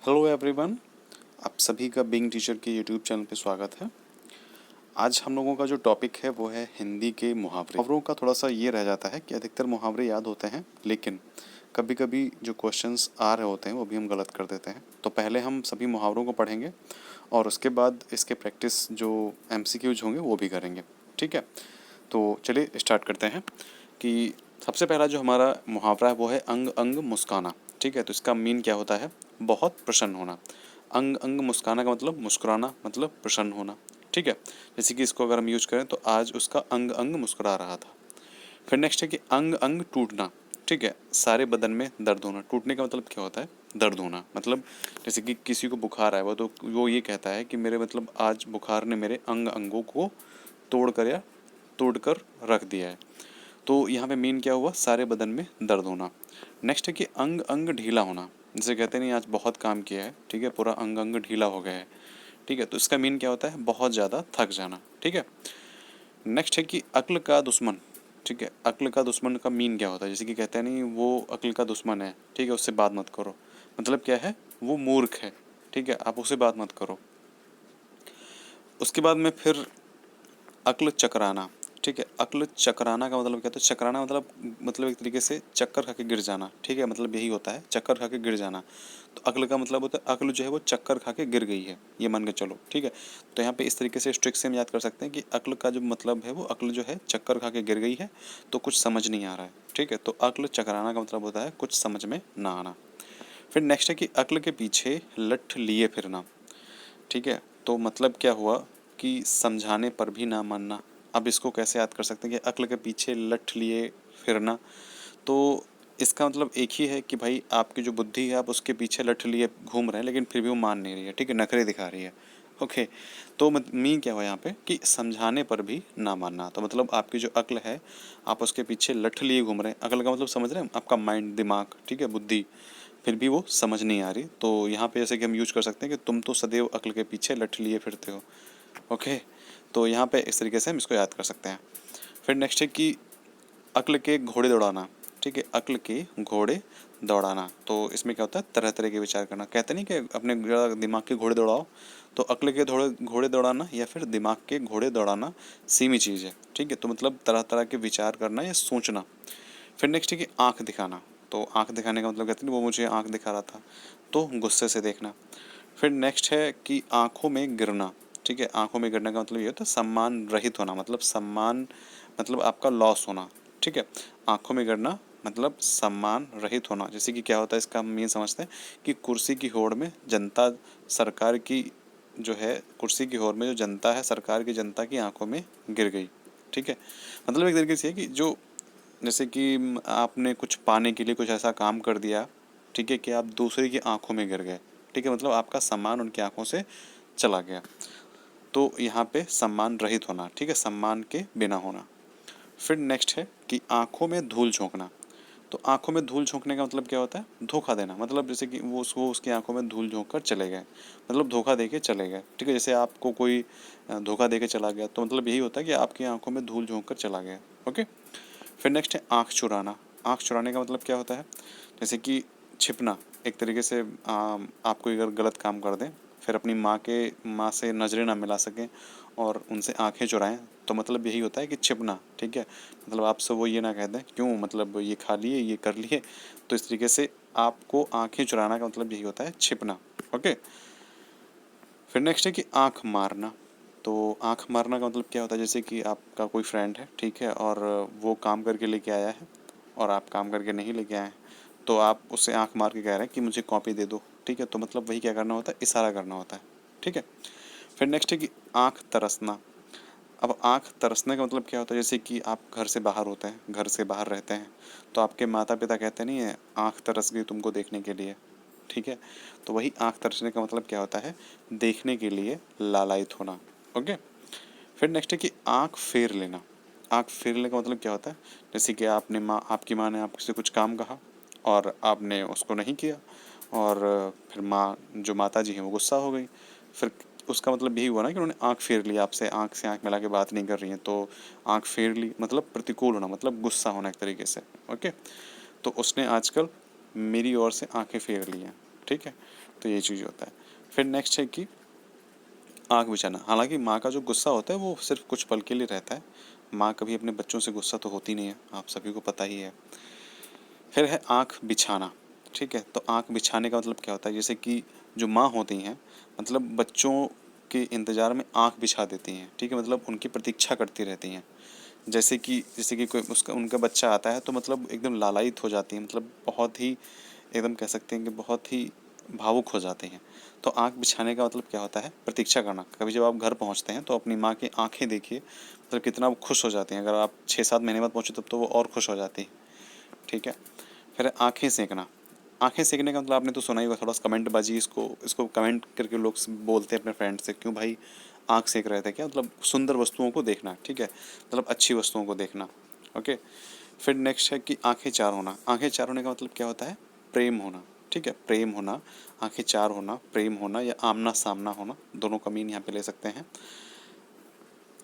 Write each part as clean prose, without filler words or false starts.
Hello everyone, आप सभी का बीइंग टीचर के यूट्यूब चैनल पे स्वागत है। आज हम लोगों का जो टॉपिक है वो है हिंदी के मुहावरे। मुहावरों का थोड़ा सा ये रह जाता है कि अधिकतर मुहावरे याद होते हैं, लेकिन कभी कभी जो क्वेश्चंस आ रहे होते हैं वो भी हम गलत कर देते हैं। तो पहले हम सभी मुहावरों को पढ़ेंगे और उसके बाद इसके प्रैक्टिस जो MCQs होंगे वो भी करेंगे। ठीक है, तो चलिए स्टार्ट करते हैं कि सबसे पहला जो हमारा मुहावरा है वो है अंग अंग मुस्काना। ठीक है, तो इसका मीन क्या होता है? बहुत प्रसन्न होना। अंग अंग मुस्काना का मतलब मुस्कुराना, मतलब प्रसन्न होना। ठीक है, जैसे कि इसको अगर हम यूज करें तो आज उसका अंग अंग मुस्कुरा रहा था। फिर नेक्स्ट है कि अंग अंग टूटना। ठीक है, सारे बदन में दर्द होना। टूटने का मतलब क्या होता है? दर्द होना। मतलब जैसे कि किसी को बुखार आया वो, तो वो ये कहता है कि मेरे मतलब आज बुखार ने मेरे अंग अंगों को तोड़ कर या तोड़ कर रख दिया है। तो यहाँ पे मीन क्या हुआ? सारे बदन में दर्द होना। नेक्स्ट है कि अंग अंग ढीला होना। जैसे कहते नहीं आज बहुत काम किया है, ठीक है, पूरा अंग अंग ढीला हो गया है। ठीक है, तो इसका मीन क्या होता है? बहुत ज़्यादा थक जाना। ठीक है, नेक्स्ट है कि अक्ल का दुश्मन। ठीक है, अक्ल का दुश्मन का मीन क्या होता है? जैसे कि कहते हैं नहीं वो अक्ल का दुश्मन है, ठीक है, उससे बात मत करो। मतलब क्या है? वो मूर्ख है। ठीक है, आप उससे बात मत करो। उसके बाद में फिर अक्ल चकराना। ठीक है, अक्ल चकराना का मतलब क्या होता है? चकराना मतलब एक तरीके से चक्कर खा के गिर जाना। ठीक है, मतलब यही होता है, चक्कर खा के गिर जाना। तो अक्ल का मतलब होता है अक्ल जो है वो चक्कर खा के गिर गई है, ये मान के चलो। ठीक है, तो यहाँ पे इस तरीके से ट्रिक से हम याद कर सकते हैं कि अक्ल का जो मतलब है वो अक्ल जो है चक्कर खा के गिर गई है, तो कुछ समझ नहीं आ रहा है। ठीक है, तो अक्ल चकराना का मतलब होता है कुछ समझ में ना आना। फिर नेक्स्ट है कि अक्ल के पीछे लठ लिए फिरना। ठीक है, तो मतलब क्या हुआ कि समझाने पर भी ना मानना। अब इसको कैसे याद कर सकते हैं कि अक्ल के पीछे लठ लिए फिरना? तो इसका मतलब एक ही है कि भाई आपकी जो बुद्धि है आप उसके पीछे लठ लिए घूम रहे हैं, लेकिन फिर भी वो मान नहीं रही है। ठीक है, नखरे दिखा रही है। ओके, तो मीन क्या हुआ यहाँ पे कि समझाने पर भी ना मानना। तो मतलब आपकी जो अक्ल है आप उसके पीछे लठ लिए घूम रहे हैं। अक्ल का मतलब समझ रहे हैं? आपका माइंड, दिमाग, ठीक है, बुद्धि, फिर भी वो समझ नहीं आ रही। तो यहाँ पे जैसे कि हम यूज कर सकते हैं कि तुम तो सदैव अक्ल के पीछे लठ लिए फिरते हो। ओके, तो यहाँ पे इस तरीके से हम इसको याद कर सकते हैं। फिर नेक्स्ट है कि अक्ल के घोड़े दौड़ाना। ठीक है, अक्ल के घोड़े दौड़ाना, तो इसमें क्या होता है? तरह तरह के विचार करना। कहते नहीं कि अपने दिमाग के घोड़े दौड़ाओ, तो अक्ल के घोड़े दौड़ाना या फिर दिमाग के घोड़े दौड़ाना सेम ही चीज़ है। ठीक है, तो मतलब तरह तरह के विचार करना या सोचना। फिर नेक्स्ट है कि आँख दिखाना। तो आँख दिखाने का मतलब कहते हैं वो मुझे आँख दिखा रहा था, तो गुस्से से देखना। फिर नेक्स्ट है कि आँखों में गिरना। ठीक है, आँखों में गिरने का मतलब ये होता है सम्मान रहित होना, मतलब सम्मान मतलब आपका लॉस होना। ठीक है, आँखों में गिरना मतलब सम्मान रहित होना। जैसे कि क्या होता है, इसका हम ये समझते हैं कि कुर्सी की होड़ में जनता सरकार की जो है, कुर्सी की होड़ में जो जनता है सरकार की जनता की आंखों में गिर गई। ठीक है, मतलब एक तरीके से है कि जो जैसे कि आपने कुछ पाने के लिए कुछ ऐसा काम कर दिया, ठीक है, कि आप दूसरे की आंखों में गिर गए। ठीक है, मतलब आपका सम्मान उनकी आंखों से चला गया। तो यहाँ पे सम्मान रहित होना। ठीक है, सम्मान के बिना होना। फिर नेक्स्ट है कि आंखों में धूल झोंकना। तो आंखों में धूल झोंकने का मतलब क्या होता है? धोखा देना। मतलब जैसे कि वो उसकी आंखों में धूल झोंक कर चले गए, मतलब धोखा दे के चले गए। ठीक है, जैसे आपको कोई धोखा दे के चला गया, तो मतलब यही होता है कि आपकी आंखों में धूल झोंक कर चला गया। ओके, फिर नेक्स्ट है आँख चुराना। आँख चुराने का मतलब क्या होता है? जैसे कि छिपना। एक तरीके से आप कोई अगर गलत काम कर दें, फिर अपनी माँ से नज़रें ना मिला सकें और उनसे आंखें चुराएं, तो मतलब यही होता है कि छिपना। ठीक है, मतलब आपसे वो ये ना कह दें क्यों, मतलब ये खा लिए, ये कर लिए। तो इस तरीके से आपको आंखें चुराना का मतलब यही होता है, छिपना। ओके, फिर नेक्स्ट है कि आँख मारना। तो आँख मारना का मतलब क्या होता है? जैसे कि आपका कोई फ्रेंड है, ठीक है, और वो काम करके लेके आया है और आप काम करके नहीं लेके आए हैं, तो आप उससे आँख मार के कह रहे हैं कि मुझे कॉपी दे दो। ठीक है, तो मतलब वही क्या करना होता है? इशारा करना होता है। ठीक है, फिर नेक्स्ट है कि आँख तरसना। अब आँख तरसने का मतलब क्या होता है? जैसे कि आप घर से बाहर होते हैं, घर से बाहर रहते हैं, तो आपके माता पिता कहते नहीं है आँख तरस गई तुमको देखने के लिए। ठीक है, तो वही आँख तरसने का मतलब क्या होता है? देखने के लिए लालायित होना। ओके, फिर नेक्स्ट है कि आँख फेर लेना। आँख फेर लेने का मतलब क्या होता है? जैसे कि आपकी माँ ने आपसे कुछ काम कहा और आपने उसको नहीं किया, और फिर माँ, जो माता जी हैं, वो गुस्सा हो गई। फिर उसका मतलब यही हुआ ना कि उन्होंने आँख फेर ली, आपसे आँख से आँख मिला के बात नहीं कर रही हैं, तो आँख फेर ली मतलब प्रतिकूल होना, मतलब गुस्सा होना एक तरीके से। ओके, तो उसने आजकल मेरी ओर से आंखें फेर ली हैं। ठीक है, तो ये चीज़ होता है। फिर नेक्स्ट है कि आँख बिछाना। हालांकि माँ का जो गुस्सा होता है वो सिर्फ कुछ पल के लिए रहता है, माँ कभी अपने बच्चों से गुस्सा तो होती नहीं है, आप सभी को पता ही है। फिर है आँख बिछाना, ठीक है, तो आँख बिछाने का मतलब क्या होता है, जैसे कि जो माँ होती हैं मतलब बच्चों के इंतज़ार में आँख बिछा देती हैं, ठीक है, मतलब उनकी प्रतीक्षा करती रहती हैं। जैसे कि कोई उसका उनका बच्चा आता है तो मतलब एकदम लालायित हो जाती हैं, मतलब बहुत ही एकदम कह सकते हैं कि बहुत ही भावुक हो जाते हैं। तो आँख बिछाने का मतलब क्या होता है, प्रतीक्षा करना। कभी जब आप घर पहुँचते हैं तो अपनी माँ की आँखें देखिए, मतलब कितना वो खुश हो जाती हैं। अगर आप 6-7 महीने बाद पहुँचे तब तो वो और खुश हो जाती हैं, ठीक है। फिर आँखें सेंकना। आँखें सेंकने का मतलब आपने तो सुना ही होगा, थोड़ा सा कमेंटबाजी इसको इसको कमेंट करके लोग बोलते हैं अपने फ्रेंड से, क्यों भाई आँख सेक रहे थे क्या, मतलब सुंदर वस्तुओं को देखना, ठीक है, मतलब अच्छी वस्तुओं को देखना। ओके। फिर नेक्स्ट है कि आंखें चार होना। आंखें चार होने का मतलब क्या होता है, प्रेम होना, ठीक है, प्रेम होना, आंखें चार होना, प्रेम होना या आमना सामना होना, दोनों का मीन यहाँ पे ले सकते हैं।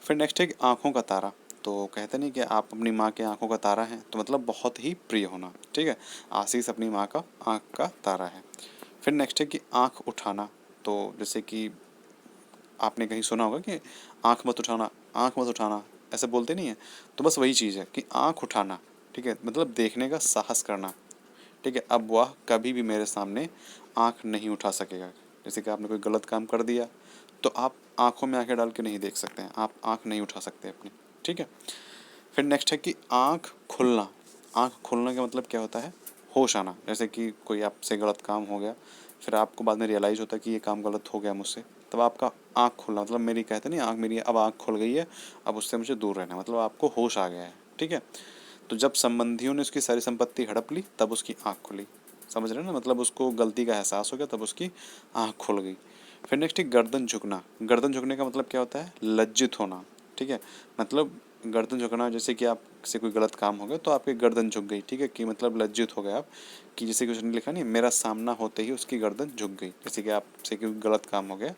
फिर नेक्स्ट है कि आँखों का तारा। तो कहते नहीं कि आप अपनी माँ के आँखों का तारा हैं, तो मतलब बहुत ही प्रिय होना, ठीक है। आशीष अपनी माँ का आँख का तारा है। फिर नेक्स्ट है कि आँख उठाना। तो जैसे कि आपने कहीं सुना होगा कि आँख मत उठाना, ऐसे बोलते नहीं है, तो बस वही चीज़ है कि आँख उठाना, ठीक है, मतलब देखने का साहस करना, ठीक है। अब वह कभी भी मेरे सामने आँख नहीं उठा सकेगा। जैसे कि आपने कोई गलत काम कर दिया तो आप आँखों में आँखें डाल के नहीं देख सकते हैं, आप आँख नहीं उठा सकते अपनी, ठीक है। फिर नेक्स्ट है कि आँख खुलना। आँख खुलने का मतलब क्या होता है, होश आना। जैसे कि कोई आपसे गलत काम हो गया, फिर आपको बाद में रियलाइज़ होता है कि ये काम गलत हो गया मुझसे, तब आपका आँख खुलना, मतलब मेरी कहते नहीं आँख मेरी अब आँख खुल गई है, अब उससे मुझे दूर रहना है, मतलब आपको होश आ गया है, ठीक है। तो जब संबंधियों ने उसकी सारी संपत्ति हड़प ली तब उसकी आँख खुली, समझ रहे हैं ना, मतलब उसको गलती का एहसास हो गया तब उसकी आँख खुल गई। फिर नेक्स्ट है गर्दन झुकना। गर्दन झुकने का मतलब क्या होता है, लज्जित होना, ठीक है, मतलब गर्दन झुकना, जैसे कि आपसे कोई गलत काम हो गया तो आपकी गर्दन झुक गई, ठीक है, कि मतलब लज्जित हो गए आप, कि जैसे कि उसने लिखा नहीं, मेरा सामना होते ही उसकी गर्दन झुक गई। जैसे कि आपसे कोई गलत काम हो गया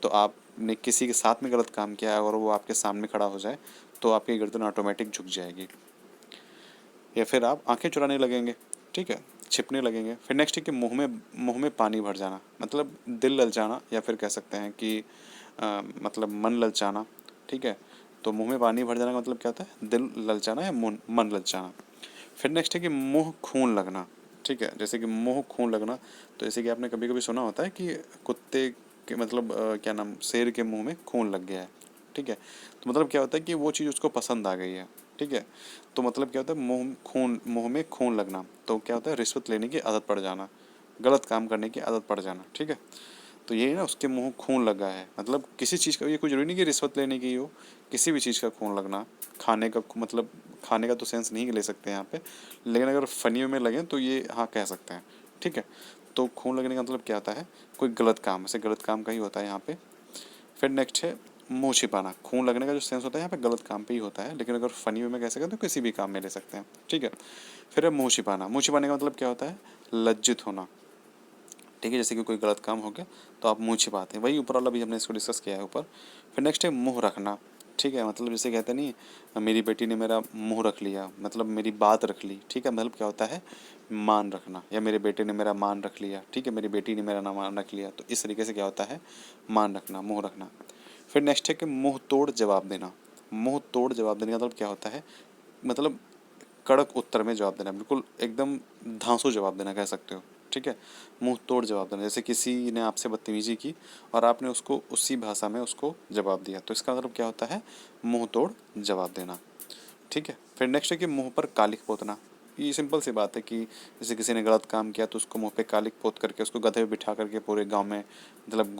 तो आपने किसी के साथ में गलत काम किया और वो आपके सामने खड़ा हो जाए तो आपकी गर्दन ऑटोमेटिक झुक जाएगी। या फिर आप आंखें चुराने लगेंगे, ठीक है, छिपने लगेंगे। फिर नेक्स्ट है कि मुंह में पानी भर जाना, मतलब दिल ललचाना, या फिर कह सकते हैं कि मतलब मन ललचाना, ठीक है। तो मुंह में पानी भर जाना का मतलब क्या होता है, दिल ललचाना या मन ललचाना। फिर नेक्स्ट है कि मुंह खून लगना, ठीक है, जैसे कि मुंह खून लगना, तो जैसे कि आपने कभी कभी सुना होता है कि कुत्ते के मतलब क्या नाम, शेर के मुंह में खून लग गया है, ठीक है। तो मतलब क्या होता है कि वो चीज़ उसको पसंद आ गई है, ठीक है। तो मतलब क्या होता है, मुंह में खून लगना, तो क्या होता है, रिश्वत लेने की आदत पड़ जाना, गलत काम करने की आदत पड़ जाना, ठीक है। तो यही ना, उसके मुंह खून लगा है, मतलब किसी चीज़ का, ये कोई जरूरी नहीं कि रिश्वत लेने की हो, किसी भी चीज़ का खून लगना। खाने का मतलब खाने का तो सेंस नहीं ले सकते यहाँ पे, लेकिन अगर फनी में लगे तो ये हाँ कह सकते हैं, ठीक है। तो खून लगने का मतलब क्या होता है, कोई गलत काम, ऐसे गलत काम का ही होता है यहाँ पे। फिर नेक्स्ट है मुंह छिपाना। खून लगने का जो सेंस होता है यहाँ पे गलत काम पे ही होता है, लेकिन अगर फनी वे में कह सकें तो किसी भी काम में ले सकते हैं, ठीक है। फिर है मुंह छिपाना। मुंह छिपाने का मतलब क्या होता है, लज्जित होना, ठीक है, जैसे कि कोई गलत काम हो गया तो आप मुंह छिपाते हैं, वही ऊपर वाला भी हमने इसको डिस्कस किया है ऊपर। फिर नेक्स्ट है मुंह रखना, ठीक है, मतलब जैसे कहते नहीं, मेरी बेटी ने मेरा मुंह रख लिया, मतलब मेरी बात रख ली, ठीक है, मतलब क्या होता है, मान रखना, या मेरे बेटे ने मेरा मान रख लिया, ठीक है, मेरी बेटी ने मेरा ना मान रख लिया, तो इस तरीके से क्या होता है, मान रखना, मुंह रखना। फिर नेक्स्ट है कि मुंह तोड़ जवाब देना। मुंह तोड़ जवाब देने का मतलब क्या होता है, मतलब कड़क उत्तर में जवाब देना, बिल्कुल एकदम धांसू जवाब देना कह सकते हो, ठीक है। मुंह तोड़ जवाब देना, जैसे किसी ने आपसे बदतमीजी की और आपने उसको उसी भाषा में उसको जवाब दिया, तो इसका मतलब क्या होता है, मुंह तोड़ जवाब देना, ठीक है। फिर नेक्स्ट है कि मुंह पर कालिक पोतना। ये सिंपल सी बात है कि जैसे किसी ने गलत काम किया तो उसको मुंह पे कालिक पोत करके उसको गधे पे बिठा करके पूरे गांव में मतलब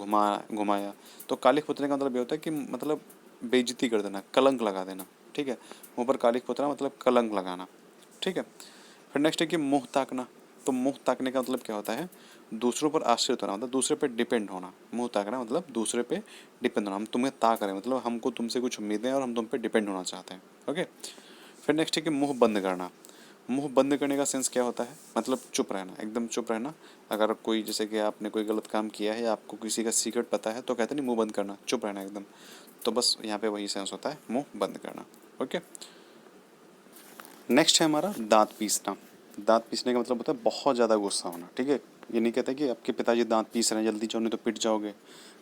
घुमाया। तो कालिक पोतने का मतलब ये होता है कि मतलब बेइज्जती कर देना, कलंक लगा देना, ठीक है। मुंह पर कालिक पोतना मतलब कलंक लगाना, ठीक है। फिर नेक्स्ट है कि मुंह ताकना। तो मुंह ताकने का मतलब क्या होता है, दूसरों पर आश्रित होना, मतलब दूसरे पे डिपेंड होना। मुंह ताकना मतलब दूसरे पे डिपेंड होना, हम तुम्हें ताक रहे हैं, मतलब हमको तुमसे कुछ उम्मीदें हैं और हम तुम पे डिपेंड होना चाहते हैं, ओके। फिर नेक्स्ट है कि मुंह बंद करना। मुंह बंद करने का सेंस क्या होता है, मतलब चुप रहना, एकदम चुप रहना। अगर कोई जैसे कि आपने कोई गलत काम किया है या आपको किसी का सीक्रेट पता है तो कहते नहीं मुंह बंद करना, चुप रहना एकदम। तो बस यहाँ पे वही सेंस होता है, मुंह बंद करना, ओके। नेक्स्ट है हमारा दांत पीसना। दांत पीसने का मतलब होता है बहुत ज़्यादा गुस्सा होना, ठीक है। ये नहीं कहते कि आपके पिताजी दांत पीस रहे हैं, जल्दी जाओ नहीं तो पिट जाओगे।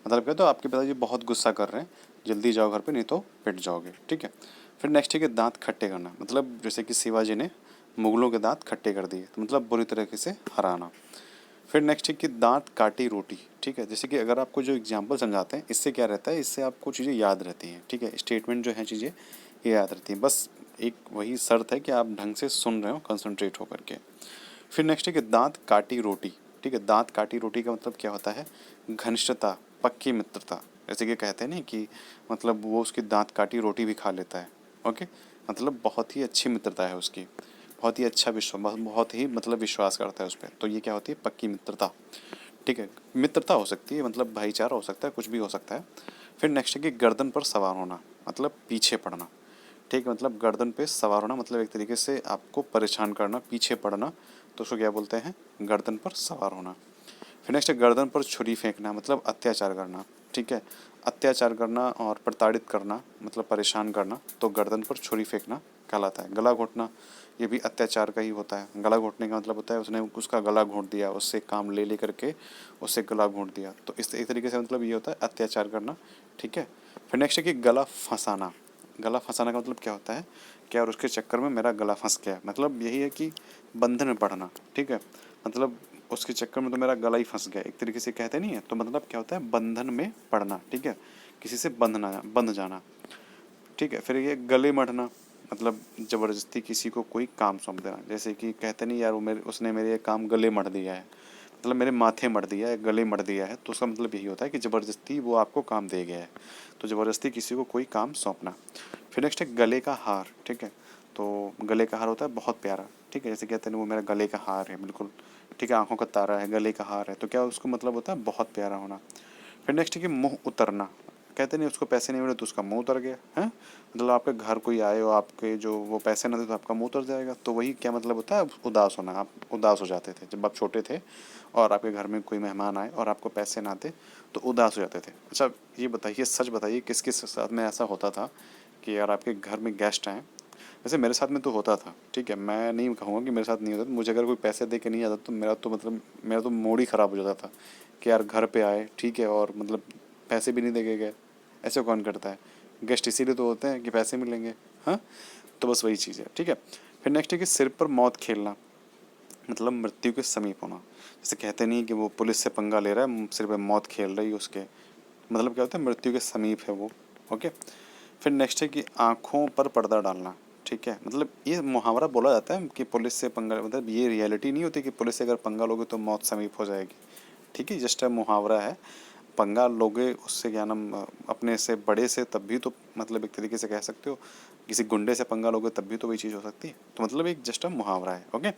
मतलब कहते हो आपके पिताजी बहुत गुस्सा कर रहे हैं, जल्दी जाओ घर पे नहीं तो पिट जाओगे, ठीक है। फिर नेक्स्ट है कि दांत खट्टे करना, मतलब जैसे कि शिवाजी ने मुगलों के दांत खट्टे कर दिए, तो मतलब बुरी तरीके से हराना। फिर नेक्स्ट है कि दांत काटी रोटी, ठीक है। जैसे कि अगर आपको जो एग्जाम्पल समझाते हैं, इससे क्या रहता है, इससे आपको चीज़ें याद रहती हैं, ठीक है। स्टेटमेंट जो है चीज़ें ये याद रहती हैं, बस एक वही शर्त है कि आप ढंग से सुन रहे हो कंसंट्रेट होकर के। फिर नेक्स्ट है कि दांत काटी रोटी, ठीक है। दांत काटी रोटी का मतलब क्या होता है, घनिष्ठता, पक्की मित्रता। जैसे कि कहते हैं ना कि मतलब वो उसकी दांत काटी रोटी भी खा लेता है, ओके। मतलब बहुत ही अच्छी मित्रता है उसकी, बहुत ही अच्छा विश्वास, बहुत ही मतलब विश्वास करता है उस पर, तो ये क्या होती है, पक्की मित्रता, ठीक है। मित्रता हो सकती है, मतलब भाईचारा हो सकता है, कुछ भी हो सकता है। फिर नेक्स्ट है कि गर्दन पर सवार होना, मतलब पीछे पड़ना, ठीक है। मतलब गर्दन पे सवार होना मतलब एक तरीके से आपको परेशान करना, पीछे पड़ना, तो उसको क्या बोलते हैं, गर्दन पर सवार होना। फिर नेक्स्ट है गर्दन पर छुरी फेंकना, मतलब अत्याचार करना, ठीक है। अत्याचार करना और प्रताड़ित करना मतलब परेशान करना, तो गर्दन पर छुरी फेंकना कहलाता है। गला घोटना, ये भी अत्याचार का ही होता है। गला घोटने का मतलब होता है उसने उसका गला घोंट दिया, उससे काम ले करके उससे गला घोंट दिया, तो इस एक तरीके से मतलब ये होता है अत्याचार करना, ठीक है। फिर नेक्स्ट है कि गला फंसाना। गला फंसाना का मतलब क्या होता है, क्या और उसके चक्कर में मेरा गला फंस गया, मतलब यही है कि बंधन में पड़ना, ठीक है। मतलब उसके चक्कर में तो मेरा गला ही फंस गया, एक तरीके से कहते नहीं है, तो मतलब क्या होता है, बंधन में पड़ना, ठीक है। किसी से बंध जाना, ठीक है। फिर ये गले मढ़ना, मतलब ज़बरदस्ती किसी को कोई काम सौंप देना। जैसे कि कहते नहीं यार वो मेरे उसने मेरे ये काम गले मढ़ दिया है, मतलब मेरे माथे मढ़ दिया है, गले मढ़ दिया है, तो उसका मतलब यही होता है कि ज़बरदस्ती वो आपको काम दे गया है, तो ज़बरदस्ती किसी को कोई काम सौंपना। फिर नेक्स्ट है गले का हार, ठीक है। तो गले का हार होता है बहुत प्यारा, ठीक है। जैसे कहते हैं वो मेरा गले का हार है, बिल्कुल, ठीक है। आंखों का तारा है, गले का हार है, तो क्या उसको मतलब होता है बहुत प्यारा होना। फिर नेक्स्ट है कि मुंह उतरना, कहते नहीं उसको पैसे नहीं मिले तो उसका मुंह उतर गया है, मतलब आपके घर कोई आए और आपके जो वो पैसे ना दे तो आपका मुंह उतर जाएगा, तो वही क्या मतलब होता है, उदास होना। आप उदास हो जाते थे जब आप छोटे थे और आपके घर में कोई मेहमान आए और आपको पैसे ना दे तो उदास हो जाते थे। अच्छा ये बताइए, सच बताइए, किस किस साथ में ऐसा होता था कि यार आपके घर में गेस्ट आए। वैसे मेरे साथ में तो होता था, ठीक है, मैं नहीं कहूँगा कि मेरे साथ नहीं होता था। मुझे अगर कोई पैसे दे के नहीं आता तो मेरा तो मतलब मेरा तो मूड ही ख़राब हो जाता था कि यार घर पे आए, ठीक है, और मतलब पैसे भी नहीं दे के गए। ऐसे कौन करता है, गेस्ट इसीलिए तो होते हैं कि पैसे मिलेंगे, हाँ। तो बस वही चीज़ है, ठीक है। फिर नेक्स्ट है कि सिर पर मौत खेलना, मतलब मृत्यु के समीप होना। जैसे कहते नहीं कि वो पुलिस से पंगा ले रहा है, सिर पे मौत खेल रही है उसके, मतलब क्या होता है, मृत्यु के समीप है वो, ओके। फिर नेक्स्ट है कि आँखों पर पर्दा डालना, ठीक है। मतलब ये मुहावरा बोला जाता है कि पुलिस से पंगा, मतलब ये रियलिटी नहीं होती कि पुलिस से अगर पंगा लोगे तो मौत समीप हो जाएगी, ठीक है। जस्ट मुहावरा है। पंगा लोगे उससे क्या नाम, अपने से बड़े से, तब भी तो मतलब एक तरीके से कह सकते हो, किसी गुंडे से पंगा लोगे तब भी तो वही चीज़ हो सकती है, तो मतलब एक जस्ट मुहावरा है, ओके।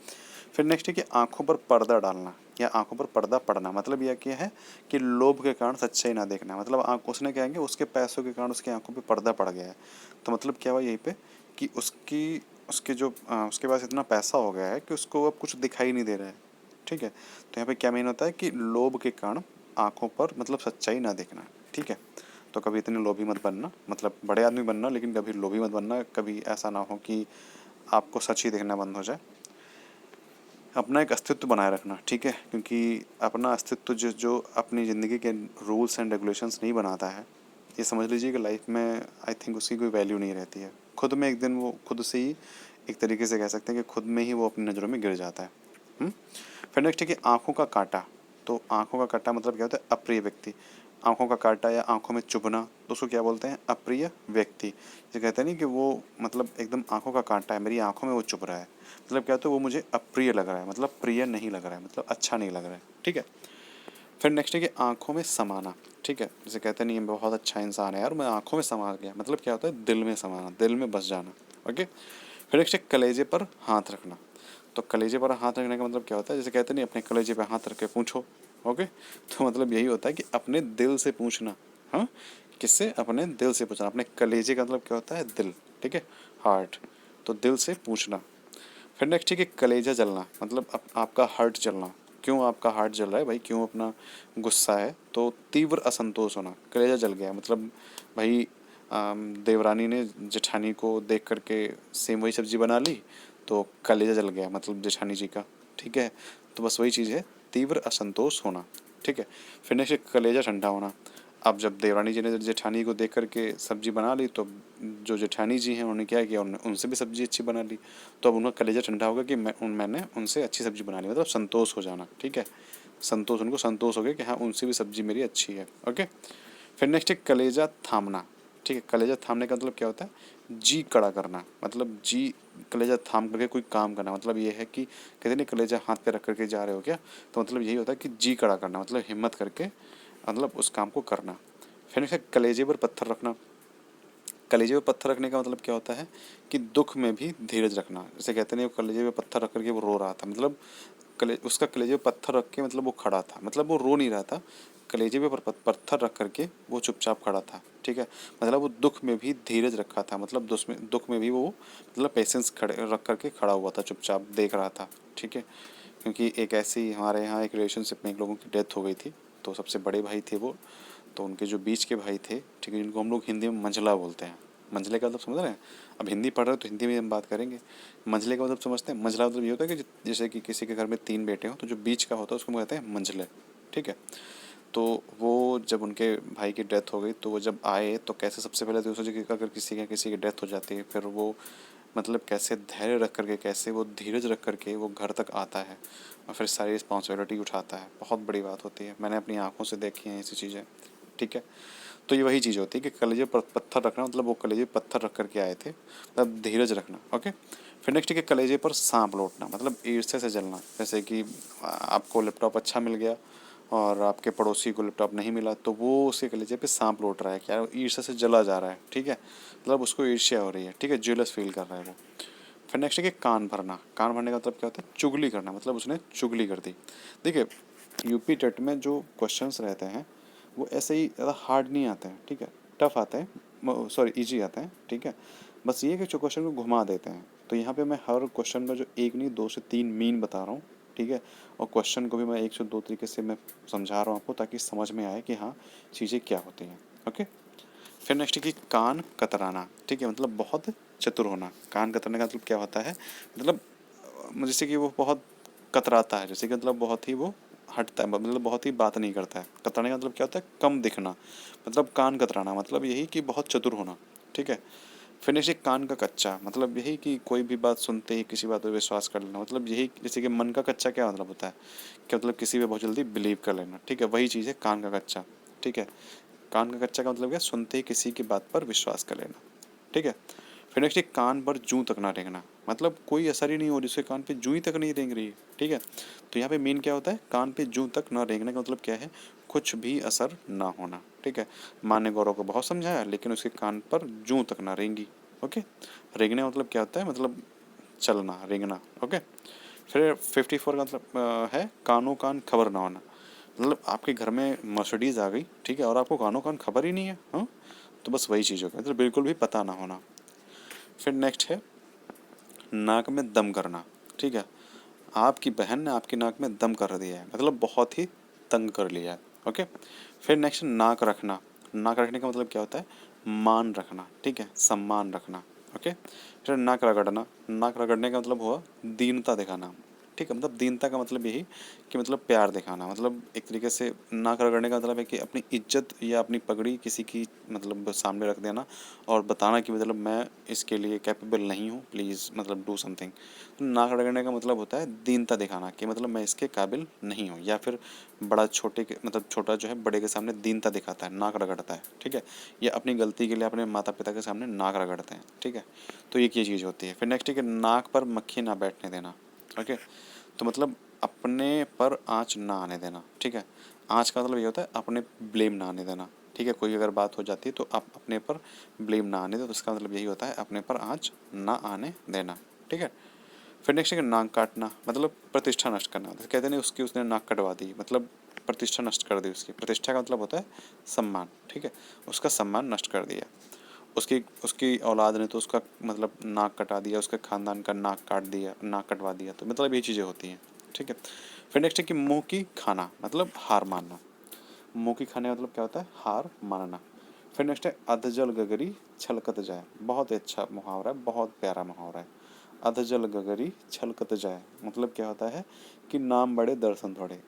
फिर नेक्स्ट है कि आंखों पर पर्दा डालना या आंखों पर पर्दा पड़ना, मतलब यह क्या है कि लोभ के कारण सच्चाई ना देखना, मतलब आंख उसने क्या है कि उसके पैसों के कारण उसकी आंखों पे पर्दा पड़ गया है, तो मतलब क्या हुआ यहीं पे कि उसकी उसके जो उसके पास इतना पैसा हो गया है कि उसको अब कुछ दिखाई नहीं दे रहा है, ठीक है। तो यहाँ पे क्या मीन होता है कि लोभ के कारण आंखों पर मतलब सच्चाई ना देखना, ठीक है। तो कभी इतने लोभी मत बनना, मतलब बड़े आदमी बनना लेकिन कभी लोभी मत बनना, कभी ऐसा ना हो कि आपको सच ही देखना बंद हो जाए। अपना एक अस्तित्व बनाए रखना, ठीक है, क्योंकि अपना अस्तित्व जो जो अपनी ज़िंदगी के रूल्स एंड रेगुलेशंस नहीं बनाता है, ये समझ लीजिए कि लाइफ में आई थिंक उसकी कोई वैल्यू नहीं रहती है। खुद में एक दिन वो खुद से ही एक तरीके से कह सकते हैं कि खुद में ही वो अपनी नज़रों में गिर जाता है। फिर नेक्स्ट है कि आँखों का कांटा, तो आँखों का कांटा मतलब क्या होता है, अप्रिय व्यक्ति। आँखों का कांटा या आँखों में चुभना, तो उसको क्या बोलते हैं, अप्रिय व्यक्ति। जो कहते हैं नहीं कि वो मतलब एकदम आँखों का कांटा है, मेरी आँखों में वो चुभ रहा है, मतलब क्या होता है, वो मुझे अप्रिय लग रहा है, मतलब प्रिय नहीं लग रहा है, मतलब अच्छा नहीं लग रहा है, ठीक है। फिर नेक्स्ट है कि आँखों में समाना, ठीक है। जैसे कहते नहीं बहुत अच्छा इंसान है यार, मैं आँखों में समा गया, मतलब क्या होता है, दिल में समाना, दिल में बस जाना, ओके। फिर नेक्स्ट है कलेजे पर हाथ रखना, तो कलेजे पर हाथ रखने का मतलब क्या होता है, जैसे कहते नहीं अपने कलेजे पर हाथ रख के पूछो, ओके। तो मतलब यही होता है कि अपने दिल से पूछना, हाँ, किससे, अपने दिल से पूछना। अपने कलेजे का मतलब क्या होता है, दिल, ठीक है, हार्ट, तो दिल से पूछना। फिर नेक्स्ट ठीक है कलेजा जलना, मतलब आपका हार्ट जलना। क्यों आपका हार्ट जल रहा है भाई, क्यों अपना गुस्सा है, तो तीव्र असंतोष होना, कलेजा जल गया, मतलब भाई देवरानी ने जेठानी को देख करके सेम वही सब्जी बना ली, तो कलेजा जल गया मतलब जेठानी जी का, ठीक है। तो बस वही चीज़ है, तीव्र असंतोष होना, ठीक है। फिर नेक्स्ट कलेजा ठंडा होना। अब जब देवरानी जी ने जेठानी को देख करके सब्जी बना ली, तो जो जेठानी जी हैं उन्होंने क्या किया, उनसे भी सब्जी अच्छी बना ली। तो अब उनका कलेजा ठंडा होगा कि मैंने उनसे अच्छी सब्जी बना ली, मतलब संतोष हो जाना, ठीक है। संतोष, उनको संतोष हो गया कि हाँ उनसे भी सब्जी मेरी अच्छी है, ओके। फिर नेक्स्ट है कलेजा थामना, ठीक है। कलेजा थामने का मतलब क्या होता है, जी कड़ा करना, मतलब जी कलेजा थाम करके कोई काम करना, मतलब ये है कि कहते नहीं कलेजा हाथ पे रख करके जा रहे हो क्या, तो मतलब यही होता है कि जी कड़ा करना, मतलब हिम्मत करके मतलब उस काम को करना। फिर नेक्स्ट है कलेजे पर पत्थर रखना। कलेजे पे पत्थर रखने का मतलब क्या होता है कि दुख में भी धीरज रखना। जैसे कहते नहीं वो कलेजे पे पत्थर रख करके वो रो रहा था, मतलब उसका कलेजे पे पत्थर रख के मतलब वो खड़ा था, मतलब वो रो नहीं रहा था, कलेजे पे पत्थर रख करके वो चुपचाप खड़ा था, ठीक है। मतलब वो दुख में भी धीरज रखा था, मतलब दुख में भी वो मतलब पेशेंस खड़े रख करके खड़ा हुआ था, चुपचाप देख रहा था, ठीक है। क्योंकि एक ऐसी हमारे यहाँ एक रिलेशनशिप में एक लोगों की डेथ हो गई थी, तो सबसे बड़े भाई थे वो, तो उनके जो बीच के भाई थे, ठीक है, जिनको हम लोग हिंदी में मंझला बोलते हैं। मंझले का मतलब समझ रहे हैं, अब हिंदी पढ़ रहे हो तो हिंदी में हम बात करेंगे। मंझले का मतलब समझते हैं, मंझला मतलब ये होता है कि जैसे कि किसी के घर में 3 बेटे हों तो जो बीच का होता है उसको कहते हैं मंझले, ठीक है। तो वो जब उनके भाई की डेथ हो गई तो वो जब आए तो कैसे, सबसे पहले तो सोचे कि अगर किसी की डेथ हो जाती है फिर वो मतलब कैसे धैर्य रख करके, कैसे वो धीरज रख करके वो घर तक आता है और फिर सारी रिस्पॉन्सिबिलिटी उठाता है, बहुत बड़ी बात होती है, मैंने अपनी आंखों से देखी हैं ऐसी चीज़ें, ठीक है। तो ये वही चीज़ होती है कि कलेजे पर पत्थर रखना, मतलब वो कलेजे पर पत्थर रख करके आए थे, मतलब धीरज रखना, ओके। फिर नेक्स्ट है कलेजे पर सांप लौटना, मतलब ईर्ष्या से जलना। जैसे कि आपको लैपटॉप अच्छा मिल गया और आपके पड़ोसी को लैपटॉप नहीं मिला, तो वो उसके कलेजे पे सांप लौट रहा है, क्या ईर्ष्या से जला जा रहा है, ठीक है। मतलब उसको ईर्ष्या हो रही है, ठीक है, जेलस फील कर रहा है वो। फिर नेक्स्ट है कि कान भरना। कान भरने का मतलब क्या होता है, चुगली करना, मतलब उसने चुगली कर दी। देखिए यूपी टेट में जो क्वेश्चंस रहते हैं वो ऐसे ही ज़्यादा हार्ड नहीं आते हैं, ठीक है, टफ आते हैं, सॉरी इजी आते हैं, ठीक है। बस ये है कि जो क्वेश्चन को घुमा देते हैं, तो यहाँ पे मैं हर क्वेश्चन का जो एक नहीं 2 से 3 मीन बता रहा हूँ, ठीक है। और क्वेश्चन को भी मैं 1 से 2 तरीके से मैं समझा रहा हूँ आपको, ताकि समझ में आए कि हाँ चीज़ें क्या होती हैं, ओके। फिर नेक्स्ट है कि कान कतराना, ठीक है, मतलब बहुत चतुर होना। कान कतराने का मतलब क्या होता है, मतलब जैसे कि वो बहुत कतराता है, जैसे कि मतलब बहुत ही वो हटता है, मतलब बहुत ही बात नहीं करता है। कतराने का मतलब क्या होता है, कम दिखना, मतलब कान कतराना मतलब यही कि बहुत चतुर होना, ठीक है। फिर नेक्स्ट कान का कच्चा, मतलब यही कि कोई भी बात सुनते ही किसी बात पर विश्वास कर लेना, मतलब यही जैसे कि मन का कच्चा क्या मतलब होता है, क्या मतलब किसी पे बहुत जल्दी बिलीव कर लेना, ठीक है, वही चीज़ है कान का कच्चा, ठीक है। कान का कच्चा का मतलब क्या, सुनते ही किसी की बात पर विश्वास कर लेना, ठीक है। फिर नेक्स्ट कान पर जूं तक ना रेंगना, मतलब कोई असर ही नहीं हो रही, उसके कान पे जूं ही तक नहीं रेंग रही है, ठीक है। तो यहाँ पे मेन क्या होता है, कान पे जूं तक ना रेंगने का मतलब क्या है, कुछ भी असर ना होना, ठीक है। माँ ने गौरव को बहुत समझाया लेकिन उसके कान पर जूं तक ना रेंगी, ओके। रेंगने का मतलब क्या होता है, मतलब चलना, रेंगना, ओके। फिर 54 का मतलब है कानों कान खबर ना होना, मतलब आपके घर में मर्सिडीज आ गई, ठीक है, और आपको कानों कान खबर ही नहीं है, हाँ। तो बस वही चीज़ होगी, मतलब बिल्कुल भी पता ना होना। फिर नेक्स्ट है नाक में दम करना, ठीक है। आपकी बहन ने आपकी नाक में दम कर दिया है, मतलब बहुत ही तंग कर लिया है, ओके। फिर नेक्स्ट नाक रखना। नाक रखने का मतलब क्या होता है, मान रखना, ठीक है, सम्मान रखना, ओके। फिर नाक रगड़ना। नाक रगड़ने का मतलब हुआ दीनता दिखाना, ठीक है, मतलब दीनता का मतलब यही कि मतलब प्यार दिखाना, मतलब एक तरीके से नाक रगड़ने का मतलब है कि अपनी इज्जत या अपनी पगड़ी किसी की मतलब सामने रख देना और बताना कि मतलब मैं इसके लिए कैपेबल नहीं हूँ, प्लीज़ मतलब डू समथिंग। तो नाक रगड़ने का मतलब होता है दीनता दिखाना कि मतलब मैं इसके काबिल नहीं हूँ, या फिर बड़ा छोटे के मतलब छोटा जो है बड़े के सामने दीनता दिखाता है, नाक रगड़ता है, ठीक है। या अपनी गलती के लिए अपने माता पिता के सामने नाक रगड़ते हैं, ठीक है। तो ये चीज़ होती है। फिर नेक्स्ट है कि नाक पर मक्खी ना बैठने देना, ओके। तो मतलब अपने पर आँच ना आने देना, ठीक है। आँच का मतलब ये होता है अपने ब्लेम ना आने देना, ठीक है। कोई अगर बात हो जाती है तो आप अपने पर ब्लेम ना आने दो, तो इसका मतलब यही होता है अपने पर आँच ना आने देना, ठीक है। फिर नेक्स्ट है नाक काटना, मतलब प्रतिष्ठा नष्ट करना। तो कहते नहीं उसकी उसने नाक कटवा दी, मतलब प्रतिष्ठा नष्ट कर दी उसकी। प्रतिष्ठा का मतलब होता है सम्मान, ठीक है, उसका सम्मान नष्ट कर दिया। उसकी उसकी औलाद ने तो उसका मतलब नाक कटा दिया, उसके खानदान का नाक काट दिया, नाक कटवा दिया, तो मतलब ये चीज़ें होती हैं, ठीक है। फिर नेक्स्ट है कि मुंह की खाना, मतलब हार मानना। मुंह की खाने का मतलब क्या होता है, हार मानना। फिर नेक्स्ट है अधजल गगरी छलकत जाए, बहुत ही अच्छा मुहावरा है, बहुत प्यारा मुहावरा है। अधजल गगरी छलकत जाए, मतलब क्या होता है कि नाम बड़े दर्शन थोड़े।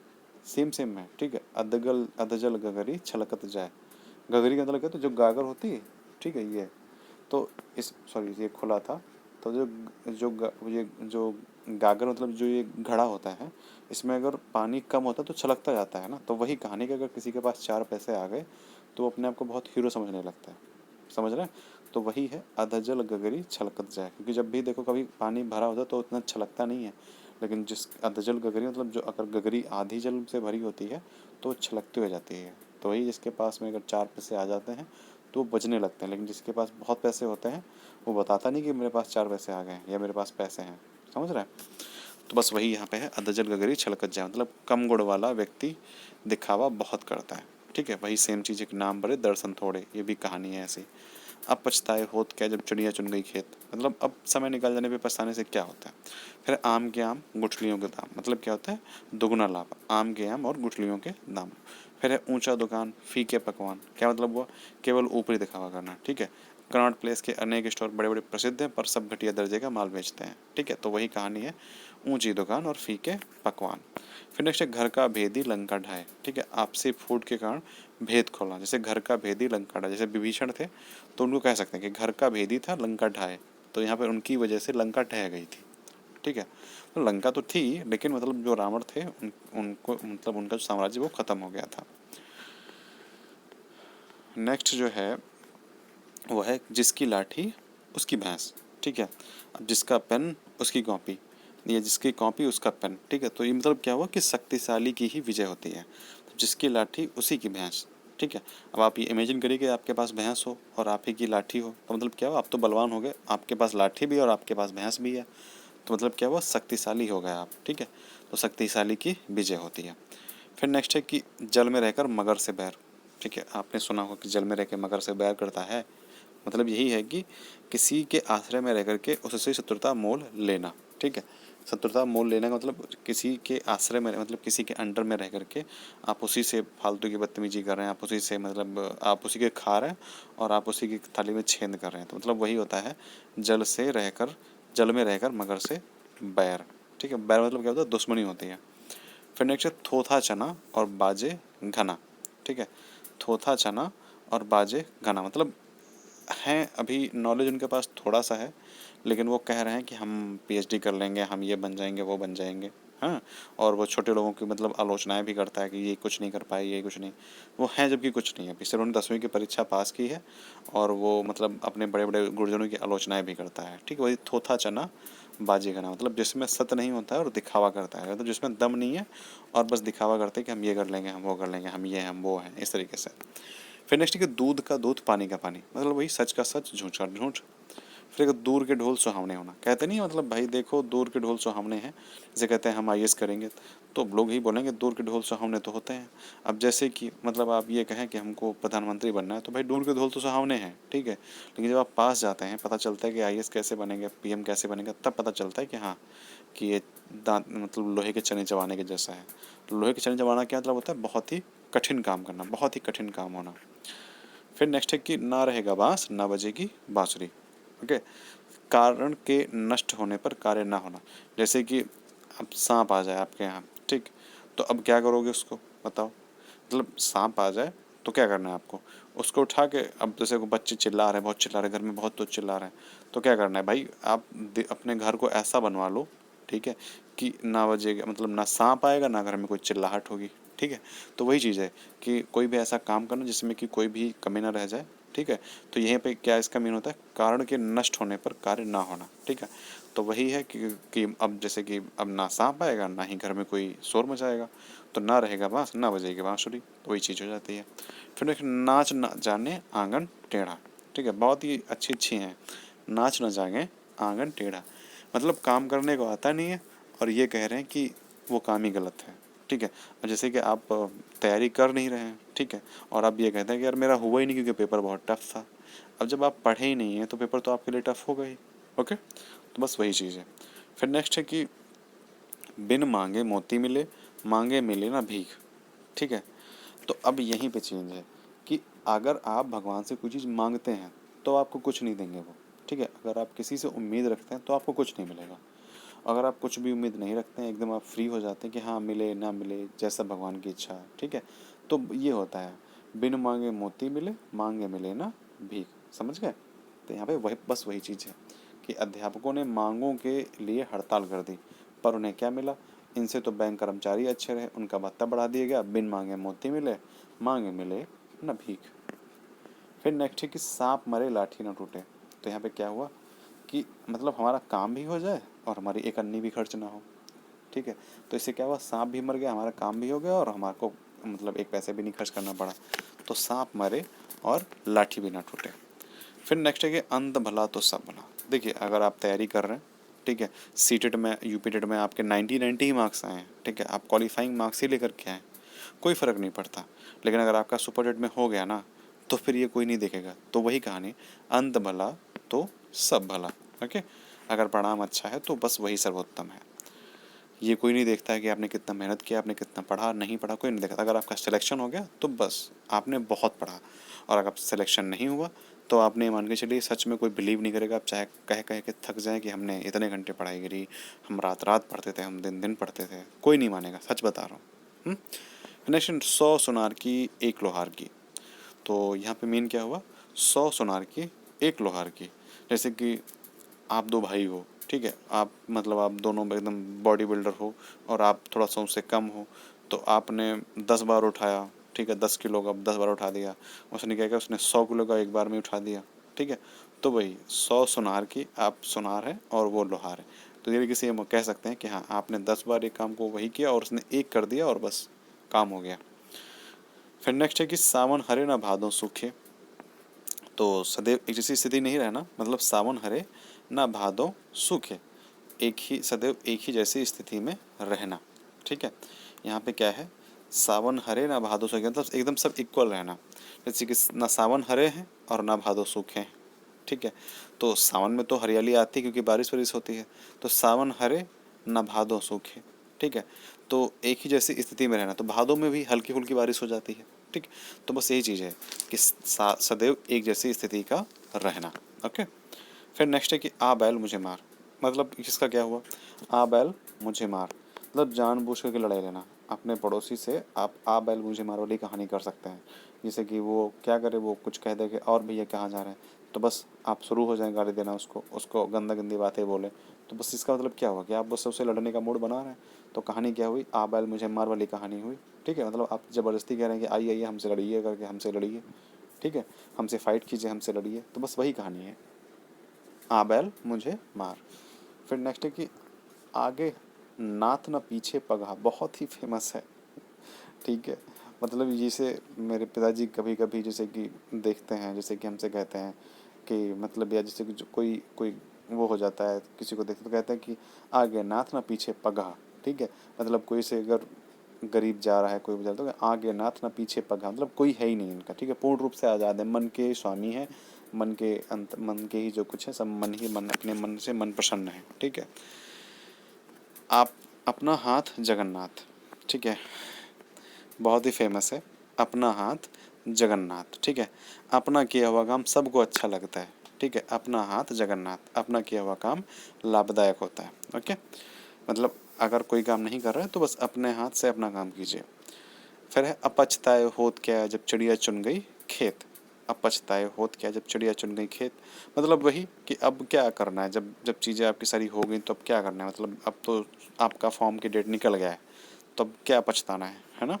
सेम सेम है, ठीक है। अधजल गगरी छलकत जाए, गगरी का मतलब क्या, तो जो गागर होती है, ठीक है, ये तो इस सॉरी ये खुला था, तो ये जो गागर मतलब जो ये घड़ा होता है, इसमें अगर पानी कम होता है तो छलकता जाता है ना। तो वही कहानी कि अगर किसी के पास 4 पैसे आ गए तो वो अपने आप को बहुत हीरो समझने लगता है, समझ रहे हैं। तो वही है अधजल गगरी छलकत जाए, क्योंकि जब भी देखो कभी पानी भरा होता है तो उतना छलकता नहीं है, लेकिन जिस अधजल गगरी मतलब जो अगर गगरी आधी जल से भरी होती है तो वो छलकती हो जाती है। तो वही जिसके पास में अगर 4 पैसे आ जाते हैं तो वो बचने लगते हैं, लेकिन जिसके पास बहुत पैसे होते हैं वो बताता नहीं कि मेरे पास 4 पैसे आ गए हैं या मेरे पास पैसे हैं, समझ रहे हैं। तो बस वही यहाँ पे है, अधजल गगरी छलकत जाए, मतलब कम गुण वाला व्यक्ति दिखावा बहुत करता है, ठीक है। वही सेम चीज़, एक नाम बड़े दर्शन थोड़े, ये भी कहानी है ऐसी। अब पछताए होत क्या जब चिड़िया चुन गई खेत, मतलब अब समय निकल जाने पे पछताने से क्या होता है। फिर आम के आम गुठलियों के दाम, मतलब क्या होता है, दुगना लाभ, आम के आम और गुठलियों के दाम। फिर है ऊंचा दुकान फीके पकवान, क्या मतलब हुआ, केवल ऊपरी दिखावा करना, ठीक है। कनॉट प्लेस के अनेक स्टोर बड़े बड़े प्रसिद्ध हैं पर सब घटिया दर्जे का माल बेचते हैं, ठीक है। तो वही कहानी है, ऊंची दुकान और फीके पकवान। फिर नेक्स्ट है घर का भेदी लंका ढाए, ठीक है। आपसी फूट के कारण भेद खोला, जैसे घर का भेदी लंका ढाए, जैसे विभीषण थे तो उनको कह सकते हैं कि घर का भेदी था लंका ढाए, तो यहाँ पर उनकी वजह से लंका ढह गई थी, ठीक है। तो लंका तो थी लेकिन मतलब जो रावण थे उनको मतलब उनका जो साम्राज्य वो खत्म हो गया था। नेक्स्ट जो है वो है जिसकी लाठी उसकी भैंस, ठीक है। अब जिसका पेन उसकी कॉपी, या जिसकी कॉपी उसका पेन, ठीक है। तो ये मतलब क्या हुआ कि शक्तिशाली की ही विजय होती है, तो जिसकी लाठी उसी की भैंस, ठीक है। अब आप ये इमेजिन करिए कि आपके पास भैंस हो और आप ही की लाठी हो, तो मतलब क्या हुआ, आप तो बलवान हो गए, आपके पास लाठी भी और आपके पास भैंस भी है, तो मतलब क्या हुआ, शक्तिशाली हो गए आप, ठीक है। तो शक्तिशाली की विजय होती है। फिर नेक्स्ट है कि जल में रहकर मगर से बैर, ठीक है। आपने सुना होगा कि जल में रहकर मगर से बैर करता है, मतलब यही है कि किसी के आश्रय में रह करके उससे शत्रुता मोल लेना, ठीक है। शत्रुता मोल लेने का मतलब किसी के आश्रय में मतलब किसी के अंडर में रह करके आप उसी से फालतू की बदतमीजी कर रहे हैं, आप उसी से मतलब आप उसी के खा रहे हैं और आप उसी की थाली में छेद कर रहे हैं, तो मतलब वही होता है जल में रहकर मगर से बैर, ठीक है। बैर मतलब क्या होता है, दुश्मनी होती है। फिर नेक्स्ट है थोथा चना और बाजे घना, ठीक है। थोथा चना और बाजे घना मतलब हैं अभी नॉलेज उनके पास थोड़ा सा है, लेकिन वो कह रहे हैं कि हम पीएचडी कर लेंगे, हम ये बन जाएंगे वो बन जाएंगे, हाँ। और वो छोटे लोगों की मतलब आलोचनाएं भी करता है कि ये कुछ नहीं कर पाए, ये कुछ नहीं, वो हैं जबकि कुछ नहीं है, अभी सिर्फ उन्होंने 10वीं की परीक्षा पास की है और वो मतलब अपने बड़े बड़े गुरुजनों की आलोचनाएं भी करता है, ठीक है। वही थोथा चना बाजी खाना मतलब जिसमें सत्य नहीं होता है और दिखावा करता है, मतलब जिसमें दम नहीं है और बस दिखावा करते हैं कि हम ये कर लेंगे, हम वो कर लेंगे, हम ये हैं हम वो हैं, इस तरीके से। फिर नेक्स्ट है दूध का दूध पानी का पानी, मतलब वही सच का सच झूठ का झूठ। फिर एक दूर के ढोल सुहावने होना, कहते नहीं मतलब भाई देखो दूर के ढोल सुहावने हैं, जैसे कहते हैं हम आईएएस करेंगे तो लोग ही बोलेंगे दूर के ढोल सुहावने तो होते हैं। अब जैसे कि मतलब आप ये कहें कि हमको प्रधानमंत्री बनना है तो भाई दूर के ढोल तो सुहावने हैं, ठीक है। लेकिन जब आप पास जाते हैं पता चलता है कि आईएएस कैसे बनेंगे, पीएम कैसे बनेगा, तब पता चलता है कि हाँ कि ये दांत मतलब लोहे के चने चबाने के जैसा है। तो लोहे के चने चबाना क्या मतलब होता है, बहुत ही कठिन काम करना, बहुत ही कठिन काम होना। फिर नेक्स्ट है कि ना रहेगा बांस ना बजेगी बांसुरी, ओके। कारण के नष्ट होने पर कार्य ना होना, जैसे कि अब सांप आ जाए आपके यहाँ, ठीक, तो अब क्या करोगे उसको बताओ, मतलब सांप आ जाए तो क्या करना है आपको, उसको उठा के, अब जैसे को बच्चे चिल्ला रहे हैं, बहुत चिल्ला रहे हैं घर में, बहुत तो चिल्ला रहे हैं, तो क्या करना है भाई, आप अपने घर को ऐसा बनवा लो, ठीक है, कि ना बजेगा मतलब ना सांप आएगा ना घर में कोई चिल्लाहट होगी, ठीक है। तो वही चीज़ है कि कोई भी ऐसा काम करना जिसमें कि कोई भी कमी ना रह जाए, ठीक है। तो यहीं पे क्या इसका मीन होता है, कारण के नष्ट होने पर कार्य ना होना, ठीक है। तो वही है कि अब जैसे कि अब ना सांप आएगा ना ही घर में कोई शोर मचाएगा, तो ना रहेगा बांस ना बजेगी बांसुरी, तो वही चीज़ हो जाती है। फिर एक नाच न जाने आंगन टेढ़ा, ठीक है, बहुत ही अच्छी अच्छी हैं। नाच न जाने आंगन टेढ़ा मतलब काम करने को आता नहीं है और ये कह रहे हैं कि वो काम ही गलत है, ठीक है। और जैसे कि आप तैयारी कर नहीं रहे हैं, ठीक है, और आप ये कहते हैं कि यार मेरा हुआ ही नहीं क्योंकि पेपर बहुत टफ था। अब जब आप पढ़े ही नहीं हैं तो पेपर तो आपके लिए टफ होगा ही, ओके। तो बस वही चीज़ है। फिर नेक्स्ट है कि बिन मांगे मोती मिले, मांगे मिले ना भीख, ठीक है। तो अब यहीं पे चेंज है कि अगर आप भगवान से कोई चीज़ मांगते हैं तो आपको कुछ नहीं देंगे वो, ठीक है। अगर आप किसी से उम्मीद रखते हैं तो आपको कुछ नहीं मिलेगा। अगर आप कुछ भी उम्मीद नहीं रखते हैं, एकदम आप फ्री हो जाते हैं कि हाँ मिले ना मिले जैसा भगवान की इच्छा है, ठीक है, तो ये होता है बिन मांगे मोती मिले, मांगे मिले ना भीख। समझ गए? तो यहाँ पे वही बस वही चीज़ है कि अध्यापकों ने मांगों के लिए हड़ताल कर दी, पर उन्हें क्या मिला? इनसे तो बैंक कर्मचारी अच्छे रहे, उनका भत्ता बढ़ा दिया गया, बिन मांगे मोती मिले, मांगे मिले ना भीख। फिर नेक्स्ट है कि सांप मरे लाठी न टूटे। तो यहाँ पे क्या हुआ कि मतलब हमारा काम भी हो जाए और हमारी एक अन्नी भी खर्च ना हो, ठीक है। तो इससे क्या हुआ, सांप भी मर गया, हमारा काम भी हो गया और हमारे को मतलब एक पैसे भी नहीं खर्च करना पड़ा। तो सांप मरे और लाठी भी ना टूटे। फिर नेक्स्ट है कि अंत भला तो सब भला। देखिए अगर आप तैयारी कर रहे हैं, ठीक है, सीटेट में यूपी टेट में आपके 90 ही मार्क्स आए हैं, ठीक है, आप क्वालिफाइंग मार्क्स ही लेकर के आए, कोई फ़र्क नहीं पड़ता। लेकिन अगर आपका सुपर टेट में हो गया ना, तो फिर ये कोई नहीं देखेगा। तो वही कहानी, अंत भला तो सब भला। ओके, अगर परिणाम अच्छा है तो बस वही सर्वोत्तम है। ये कोई नहीं देखता है कि आपने कितना मेहनत किया, आपने कितना पढ़ा, नहीं पढ़ा, कोई नहीं देखता। अगर आपका सिलेक्शन हो गया तो बस आपने बहुत पढ़ा, और अगर सिलेक्शन नहीं हुआ तो आपने मान के चलिए सच में कोई बिलीव नहीं करेगा। आप चाहे कह कह के थक जाएं कि हमने इतने घंटे पढ़ाई करी, हम रात रात पढ़ते थे, हम दिन दिन पढ़ते थे, कोई नहीं मानेगा, सच बता रहा हूँ। नेक्स्ट, 100 सुनार की एक लोहार की। तो यहाँ पे मेन क्या हुआ, 100 सुनार की एक लोहार की। जैसे कि आप दो भाई हो, ठीक है, आप मतलब आप दोनों एकदम बॉडी बिल्डर हो और आप थोड़ा सा उससे कम हो, तो आपने 10 बार उठाया, ठीक है, 10 किलो का 10 बार उठा दिया। उसने क्या किया, उसने 100 किलो का एक बार में उठा दिया, ठीक है। तो वही 100 सुनार की, आप सुनार है और वो लोहार है। तो ये किसी हम कह सकते हैं कि हाँ आपने 10 बार एक काम को वही किया और उसने एक कर दिया और बस काम हो गया। फिर नेक्स्ट है कि सावन हरे ना भादों सूखे। तो सदैव एक जैसी स्थिति नहीं रहना, मतलब सावन हरे ना भादों सूखे, एक ही सदैव एक ही जैसी स्थिति में रहना, ठीक है। यहाँ पे क्या है, सावन हरे ना भादों सूखे, मतलब एकदम सब इक्वल रहना। जैसे कि ना सावन हरे हैं और ना भादों सूखे हैं, ठीक है। तो सावन में तो हरियाली आती है क्योंकि बारिश वारिश होती है, तो सावन हरे ना भादों सूखे, ठीक है। तो एक ही जैसी स्थिति में रहना, तो भादों में भी हल्की फुल्की बारिश हो जाती है, ठीक। तो बस यही चीज़ है कि सदैव एक जैसी स्थिति का रहना। ओके। फिर नेक्स्ट है कि आ बैल मुझे मार। मतलब इसका क्या हुआ, आ बैल मुझे मार, मतलब जानबूझ करके लड़ाई लेना। अपने पड़ोसी से आप आ बैल मुझे मार वाली कहानी कर सकते हैं। जैसे कि वो क्या करे, वो कुछ कह दे कि और भैया कहाँ जा रहे हैं, तो बस आप शुरू हो जाए गाली देना, उसको गंदा गंदी बातें बोले। तो बस इसका मतलब क्या हुआ कि आप बस उससे लड़ने का मूड बना रहे हैं। तो कहानी क्या हुई, आ बैल मुझे मार वाली कहानी हुई, ठीक है। मतलब आप ज़बरदस्ती कह रहे हैं कि आइए आइए हमसे लड़िए करके, हमसे लड़िए, ठीक है, हमसे फाइट कीजिए, हमसे लड़िए। तो बस वही कहानी है, आ बैल मुझे मार। फिर नेक्स्ट है कि आगे नाथ न पीछे पगहा, बहुत ही फेमस है, ठीक है। मतलब जैसे मेरे पिताजी कभी कभी जैसे कि देखते हैं, जैसे कि हमसे कहते हैं कि मतलब या जैसे कि जो कोई कोई वो हो जाता है, किसी को देखते तो कहते हैं कि आगे नाथ न पीछे पगहा, ठीक है। मतलब कोई से अगर गरीब जा रहा है, कोई जा रहा है तो आगे नाथ न पीछे पगहा, मतलब कोई है ही नहीं इनका, ठीक है, पूर्ण रूप से आज़ाद है, मन के स्वामी है, मन के अंत, मन के ही जो कुछ है सब मन ही मन, अपने मन से मन प्रसन्न है, ठीक है। आप अपना हाथ जगन्नाथ, ठीक है, बहुत ही फेमस है, अपना हाथ जगन्नाथ, ठीक है। अपना किया हुआ काम सबको अच्छा लगता है, ठीक है, अपना हाथ जगन्नाथ, अपना किया हुआ काम लाभदायक होता है। ओके, मतलब अगर कोई काम नहीं कर रहा है तो बस अपने हाथ से अपना काम कीजिए। फिर है अपछताए होत क्या जब चिड़िया चुन गई खेत। अपछताए होत क्या जब चिड़िया चुन गई खेत, मतलब वही कि अब क्या करना है, जब जब चीज़ें आपकी सारी हो गई तो अब क्या करना है, मतलब अब तो आपका फॉर्म की डेट निकल गया है, तो अब क्या पछताना है ना।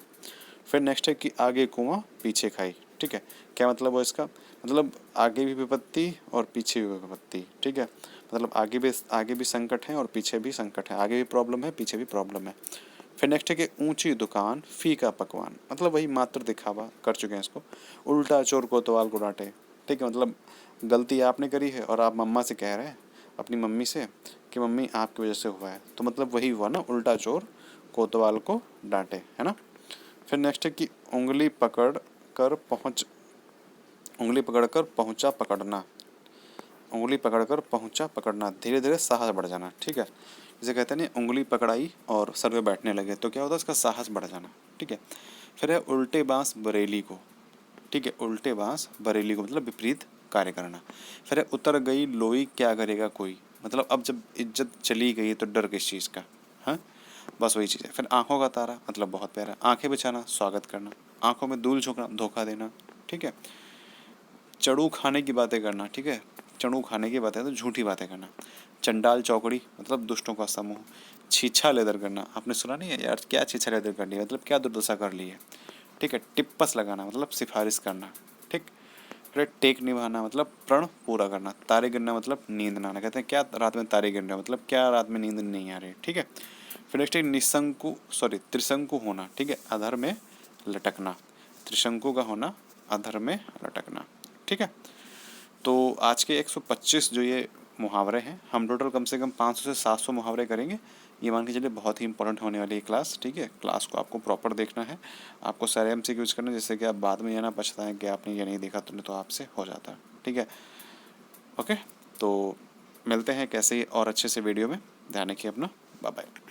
फिर नेक्स्ट है कि आगे कुआं पीछे खाई, ठीक है। क्या मतलब हो इसका, मतलब आगे भी विपत्ति और पीछे भी विपत्ति, ठीक है। मतलब आगे भी संकट है और पीछे भी संकट है, आगे भी प्रॉब्लम है, पीछे भी प्रॉब्लम है। फिर नेक्स्ट है कि ऊंची दुकान फीका पकवान, मतलब वही मात्र दिखावा कर चुके हैं इसको। उल्टा चोर कोतवाल को डांटे, ठीक है, मतलब गलती आपने करी है और आप मम्मा से कह रहे हैं, अपनी मम्मी से, कि मम्मी आपकी वजह से हुआ है, तो मतलब वही हुआ ना, उल्टा चोर कोतवाल को डांटे, है ना। फिर नेक्स्ट है कि उंगली पकड़कर पहुंचा पकड़ना, उंगली पकड़कर पहुंचा पकड़ना, धीरे धीरे साहस बढ़ जाना, ठीक है। जैसे कहते हैं ना, उंगली पकड़ाई और सर पे बैठने लगे, तो क्या होता है, उसका साहस बढ़ जाना, ठीक है। फिर है उल्टे बांस बरेली को, ठीक है, उल्टे बांस बरेली को, मतलब विपरीत कार्य करना। फिर है उतर गई लोई क्या करेगा कोई, मतलब अब जब इज्जत चली गई तो डर किस चीज़ का, हाँ बस वही चीज़ है। फिर आंखों का तारा, मतलब बहुत प्यारा, आंखें बिछाना स्वागत करना, आंखों में धूल झोंकना धोखा देना, ठीक है। चड़ू खाने की बातें करना, ठीक है, चड़ू खाने की बातें तो झूठी बातें करना। चंडाल चौकड़ी मतलब दुष्टों का समूह। छीछा लेदर करना, आपने सुना नहीं है यार, क्या छीछा लेदर कर लिया, मतलब क्या दुर्दशा कर ली है, ठीक है। टिप्पस लगाना मतलब सिफारिश करना, ठीक। फिर टेक निभाना मतलब प्रण पूरा करना। तारे गिरना मतलब नींद ना आना, कहते हैं क्या रात में तारे गिर रहे हैं, मतलब क्या रात में नींद नहीं आ रही, ठीक है। फिर नेक्स्ट है त्रिशंकु होना, ठीक है, अधर में लटकना। त्रिशंकु का होना, अधर में लटकना, ठीक है। तो आज के 125 जो ये मुहावरे हैं, हम टोटल कम से कम 500 से 700 मुहावरे करेंगे। ये मान के चलिए बहुत ही इंपॉर्टेंट होने वाली है क्लास, ठीक है। क्लास को आपको प्रॉपर देखना है, आपको सारे MCQs करना है, जिससे कि आप बाद में ये ना पछताएं कि आपने ये नहीं देखा, तो आपसे हो जाता है, ठीक है। ओके, तो मिलते हैं कैसे और अच्छे से वीडियो में। ध्यान रखिए अपना, बाय बाय।